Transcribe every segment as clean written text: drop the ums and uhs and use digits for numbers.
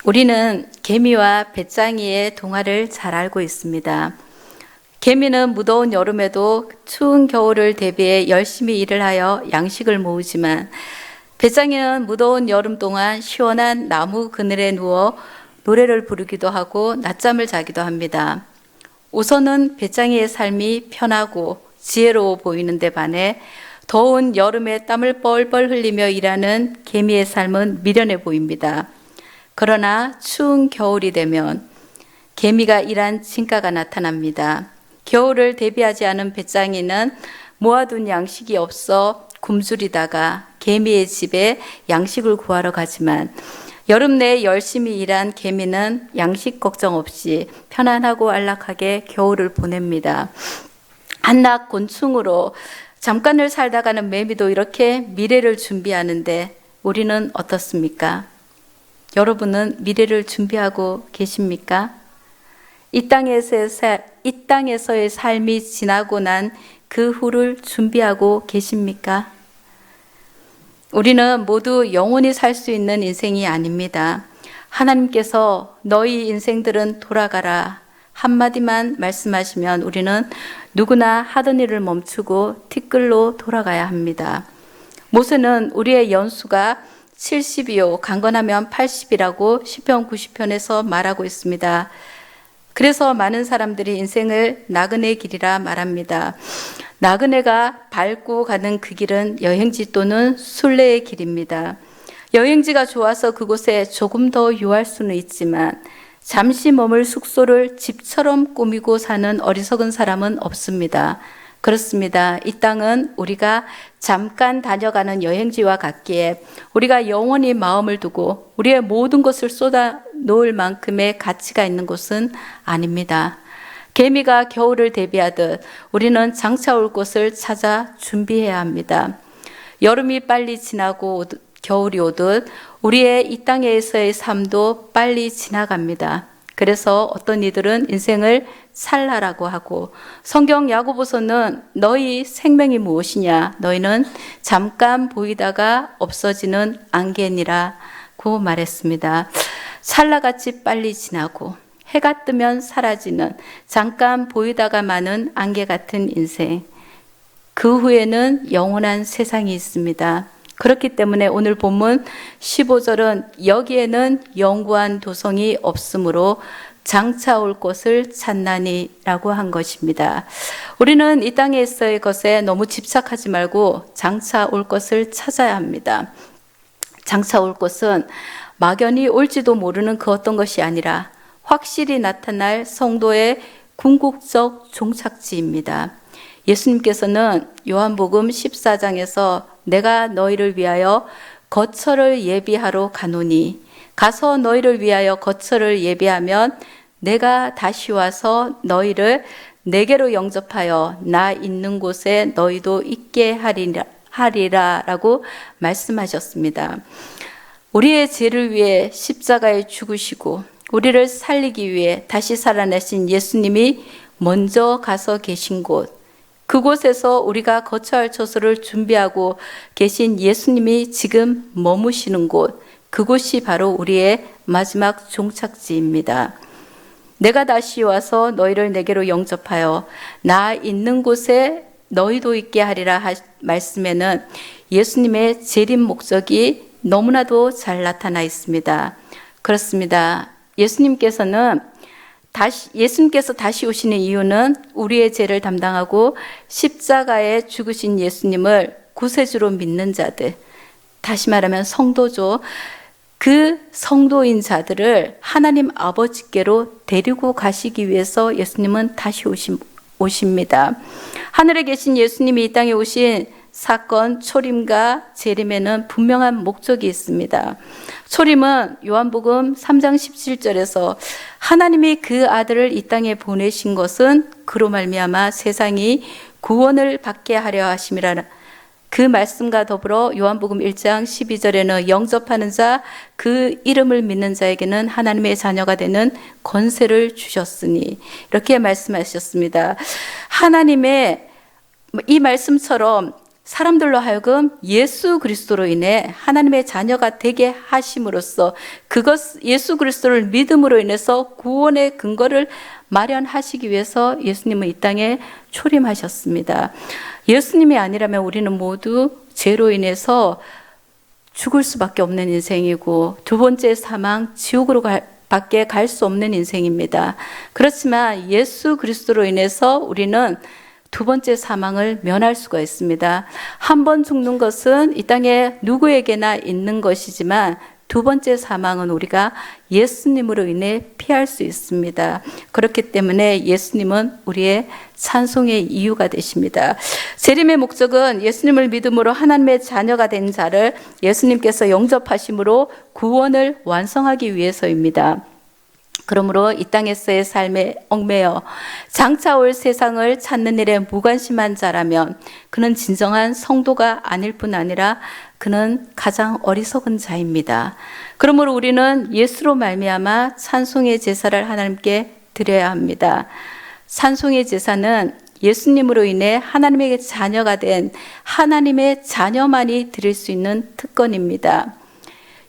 우리는 개미와 배짱이의 동화를 잘 알고 있습니다. 개미는 무더운 여름에도 추운 겨울을 대비해 열심히 일을 하여 양식을 모으지만 배짱이는 무더운 여름 동안 시원한 나무 그늘에 누워 노래를 부르기도 하고 낮잠을 자기도 합니다. 우선은 배짱이의 삶이 편하고 지혜로워 보이는데 반해 더운 여름에 땀을 뻘뻘 흘리며 일하는 개미의 삶은 미련해 보입니다. 그러나 추운 겨울이 되면 개미가 일한 진가가 나타납니다. 겨울을 대비하지 않은 배짱이는 모아둔 양식이 없어 굶주리다가 개미의 집에 양식을 구하러 가지만 여름 내에 열심히 일한 개미는 양식 걱정 없이 편안하고 안락하게 겨울을 보냅니다. 한낱 곤충으로 잠깐을 살다가는 매미도 이렇게 미래를 준비하는데 우리는 어떻습니까? 여러분은 미래를 준비하고 계십니까? 이 땅에서의 삶이 지나고 난 그 후를 준비하고 계십니까? 우리는 모두 영원히 살 수 있는 인생이 아닙니다. 하나님께서 너희 인생들은 돌아가라 한마디만 말씀하시면 우리는 누구나 하던 일을 멈추고 티끌로 돌아가야 합니다. 모세는 우리의 연수가 70이요 강건하면 80이라고 시편 90편에서 말하고 있습니다. 그래서 많은 사람들이 인생을 나그네 길이라 말합니다. 나그네가 밟고 가는 그 길은 여행지 또는 순례의 길입니다. 여행지가 좋아서 그곳에 조금 더 유할 수는 있지만 잠시 머물 숙소를 집처럼 꾸미고 사는 어리석은 사람은 없습니다. 그렇습니다. 이 땅은 우리가 잠깐 다녀가는 여행지와 같기에 우리가 영원히 마음을 두고 우리의 모든 것을 쏟아 놓을 만큼의 가치가 있는 곳은 아닙니다. 개미가 겨울을 대비하듯 우리는 장차 올 곳을 찾아 준비해야 합니다. 여름이 빨리 지나고 겨울이 오듯 우리의 이 땅에서의 삶도 빨리 지나갑니다. 그래서 어떤 이들은 인생을 찰나라고 하고 성경 야고보서는 너희 생명이 무엇이냐 너희는 잠깐 보이다가 없어지는 안개니라고 말했습니다. 찰나같이 빨리 지나고 해가 뜨면 사라지는 잠깐 보이다가 마는 안개 같은 인생, 그 후에는 영원한 세상이 있습니다. 그렇기 때문에 오늘 본문 15절은 여기에는 영구한 도성이 없으므로 장차 올 것을 찾나니라고 한 것입니다. 우리는 이 땅에서의 것에 너무 집착하지 말고 장차 올 것을 찾아야 합니다. 장차 올 것은 막연히 올지도 모르는 그 어떤 것이 아니라 확실히 나타날 성도의 궁극적 종착지입니다. 예수님께서는 요한복음 14장에서 내가 너희를 위하여 거처를 예비하러 가노니 가서 너희를 위하여 거처를 예비하면 내가 다시 와서 너희를 내게로 영접하여 나 있는 곳에 너희도 있게 하리라라고 말씀하셨습니다. 우리의 죄를 위해 십자가에 죽으시고 우리를 살리기 위해 다시 살아나신 예수님이 먼저 가서 계신 곳, 그곳에서 우리가 거처할 처소를 준비하고 계신 예수님이 지금 머무시는 곳, 그곳이 바로 우리의 마지막 종착지입니다. 내가 다시 와서 너희를 내게로 영접하여 나 있는 곳에 너희도 있게 하리라 말씀에는 예수님의 재림 목적이 너무나도 잘 나타나 있습니다. 그렇습니다. 예수님께서 다시 오시는 이유는 우리의 죄를 담당하고 십자가에 죽으신 예수님을 구세주로 믿는 자들, 다시 말하면 성도죠. 그 성도인 자들을 하나님 아버지께로 데리고 가시기 위해서 예수님은 다시 오십니다. 하늘에 계신 예수님이 이 땅에 오신 사건 초림과 재림에는 분명한 목적이 있습니다. 초림은 요한복음 3장 17절에서 하나님이 그 아들을 이 땅에 보내신 것은 그로 말미암아 세상이 구원을 받게 하려 하심이라. 그 말씀과 더불어 요한복음 1장 12절에는 영접하는 자, 그 이름을 믿는 자에게는 하나님의 자녀가 되는 권세를 주셨으니 이렇게 말씀하셨습니다. 하나님의 이 말씀처럼 사람들로 하여금 예수 그리스도로 인해 하나님의 자녀가 되게 하심으로써 예수 그리스도를 믿음으로 인해서 구원의 근거를 마련하시기 위해서 예수님은 이 땅에 초림하셨습니다. 예수님이 아니라면 우리는 모두 죄로 인해서 죽을 수밖에 없는 인생이고, 두 번째 사망, 지옥으로 밖에 갈 수 없는 인생입니다. 그렇지만 예수 그리스도로 인해서 우리는 두 번째 사망을 면할 수가 있습니다. 한 번 죽는 것은 이 땅에 누구에게나 있는 것이지만 두 번째 사망은 우리가 예수님으로 인해 피할 수 있습니다. 그렇기 때문에 예수님은 우리의 찬송의 이유가 되십니다. 재림의 목적은 예수님을 믿음으로 하나님의 자녀가 된 자를 예수님께서 영접하심으로 구원을 완성하기 위해서입니다. 그러므로 이 땅에서의 삶에 얽매여 장차 올 세상을 찾는 일에 무관심한 자라면 그는 진정한 성도가 아닐 뿐 아니라 그는 가장 어리석은 자입니다. 그러므로 우리는 예수로 말미암아 찬송의 제사를 하나님께 드려야 합니다. 찬송의 제사는 예수님으로 인해 하나님의 자녀가 된 하나님의 자녀만이 드릴 수 있는 특권입니다.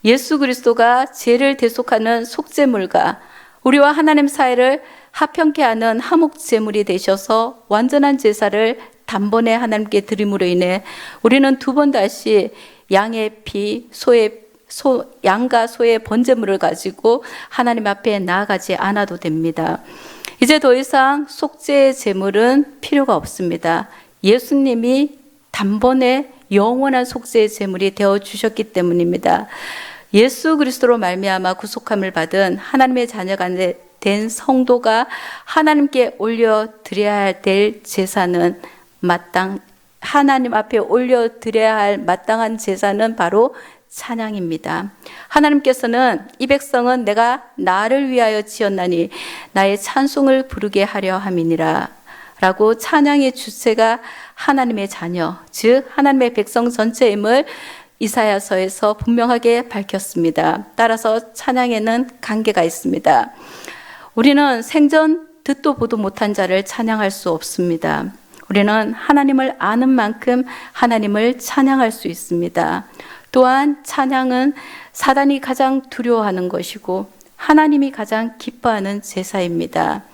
예수 그리스도가 죄를 대속하는 속죄물과 우리와 하나님 사이를 합평케 하는 화목제물이 되셔서 완전한 제사를 단번에 하나님께 드림으로 인해 우리는 두 번 다시 양의 피, 양과 소의 번제물을 가지고 하나님 앞에 나아가지 않아도 됩니다. 이제 더 이상 속죄의 제물은 필요가 없습니다. 예수님이 단번에 영원한 속죄의 제물이 되어 주셨기 때문입니다. 예수 그리스도로 말미암아 구속함을 받은 하나님의 자녀가 된 성도가 하나님께 올려드려야 될 제사는 하나님 앞에 올려드려야 할 마땅한 제사는 바로 찬양입니다. 하나님께서는 이 백성은 내가 나를 위하여 지었나니 나의 찬송을 부르게 하려 함이니라 라고 찬양의 주체가 하나님의 자녀, 즉 하나님의 백성 전체임을 이사야서에서 분명하게 밝혔습니다. 따라서 찬양에는 관계가 있습니다. 우리는 생전 듣도 보도 못한 자를 찬양할 수 없습니다. 우리는 하나님을 아는 만큼 하나님을 찬양할 수 있습니다. 또한 찬양은 사단이 가장 두려워하는 것이고 하나님이 가장 기뻐하는 제사입니다.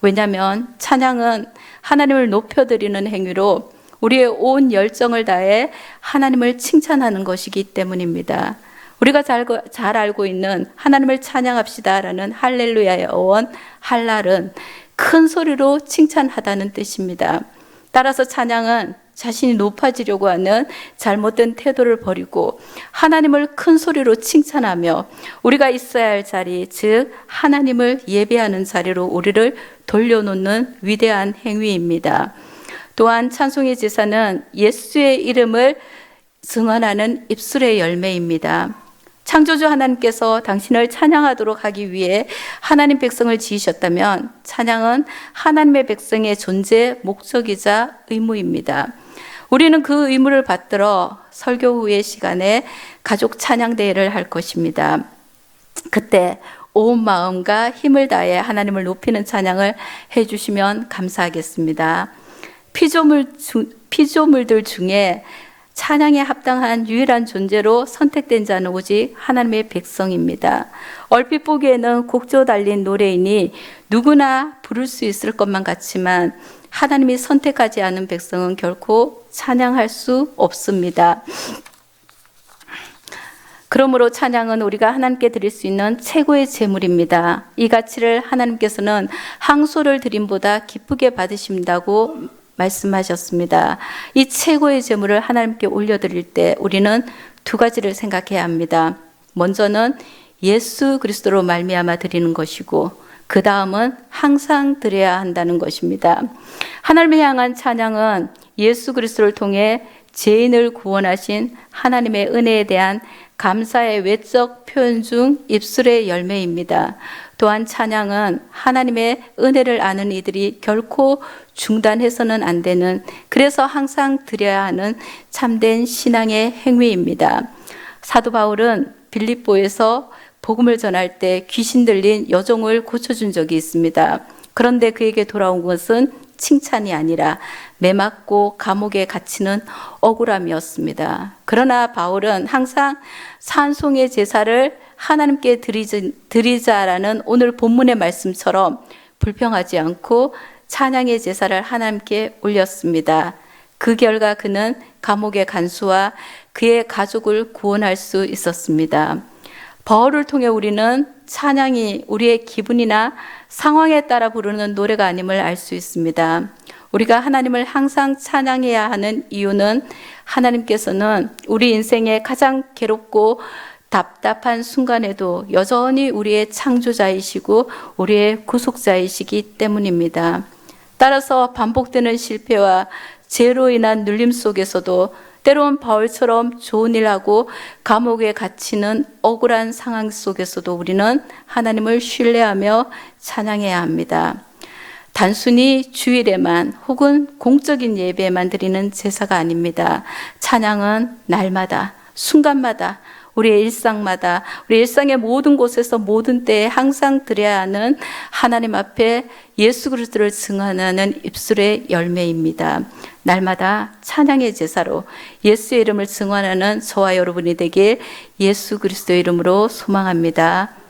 왜냐하면 찬양은 하나님을 높여드리는 행위로 우리의 온 열정을 다해 하나님을 칭찬하는 것이기 때문입니다. 우리가 잘 알고 있는 하나님을 찬양합시다라는 할렐루야의 어원 할랄은 큰 소리로 칭찬하다는 뜻입니다. 따라서 찬양은 자신이 높아지려고 하는 잘못된 태도를 버리고 하나님을 큰 소리로 칭찬하며 우리가 있어야 할 자리, 즉 하나님을 예배하는 자리로 우리를 돌려놓는 위대한 행위입니다. 또한 찬송의 제사는 예수의 이름을 증언하는 입술의 열매입니다. 창조주 하나님께서 당신을 찬양하도록 하기 위해 하나님 백성을 지으셨다면 찬양은 하나님의 백성의 존재 목적이자 의무입니다. 우리는 그 의무를 받들어 설교 후의 시간에 가족 찬양 대회를 할 것입니다. 그때 온 마음과 힘을 다해 하나님을 높이는 찬양을 해주시면 감사하겠습니다. 피조물들 중에 찬양에 합당한 유일한 존재로 선택된 자는 오직 하나님의 백성입니다. 얼핏 보기에는 곡조 달린 노래이니 누구나 부를 수 있을 것만 같지만 하나님이 선택하지 않은 백성은 결코 찬양할 수 없습니다. 그러므로 찬양은 우리가 하나님께 드릴 수 있는 최고의 제물입니다. 이 가치를 하나님께서는 항소를 드림보다 기쁘게 받으신다고 말씀하셨습니다. 이 최고의 제물을 하나님께 올려드릴 때 우리는 두 가지를 생각해야 합니다. 먼저는 예수 그리스도로 말미암아 드리는 것이고 그 다음은 항상 드려야 한다는 것입니다. 하나님을 향한 찬양은 예수 그리스도를 통해 죄인을 구원하신 하나님의 은혜에 대한 감사의 외적 표현 중 입술의 열매입니다. 또한 찬양은 하나님의 은혜를 아는 이들이 결코 중단해서는 안 되는, 그래서 항상 드려야 하는 참된 신앙의 행위입니다. 사도 바울은 빌립보에서 복음을 전할 때 귀신 들린 여종을 고쳐준 적이 있습니다. 그런데 그에게 돌아온 것은 칭찬이 아니라 매맞고 감옥에 갇히는 억울함이었습니다. 그러나 바울은 항상 찬송의 제사를 하나님께 드리자라는 오늘 본문의 말씀처럼 불평하지 않고 찬양의 제사를 하나님께 올렸습니다. 그 결과 그는 감옥의 간수와 그의 가족을 구원할 수 있었습니다. 바울을 통해 우리는 찬양이 우리의 기분이나 상황에 따라 부르는 노래가 아님을 알 수 있습니다. 우리가 하나님을 항상 찬양해야 하는 이유는 하나님께서는 우리 인생의 가장 괴롭고 답답한 순간에도 여전히 우리의 창조자이시고 우리의 구속자이시기 때문입니다. 따라서 반복되는 실패와 죄로 인한 눌림 속에서도 때론 바울처럼 좋은 일하고 감옥에 갇히는 억울한 상황 속에서도 우리는 하나님을 신뢰하며 찬양해야 합니다. 단순히 주일에만 혹은 공적인 예배에만 드리는 제사가 아닙니다. 찬양은 날마다, 순간마다, 우리의 일상마다, 우리 일상의 모든 곳에서 모든 때에 항상 드려야 하는 하나님 앞에 예수 그리스도를 증언하는 입술의 열매입니다. 날마다 찬양의 제사로 예수의 이름을 증언하는 저와 여러분이 되길 예수 그리스도의 이름으로 소망합니다.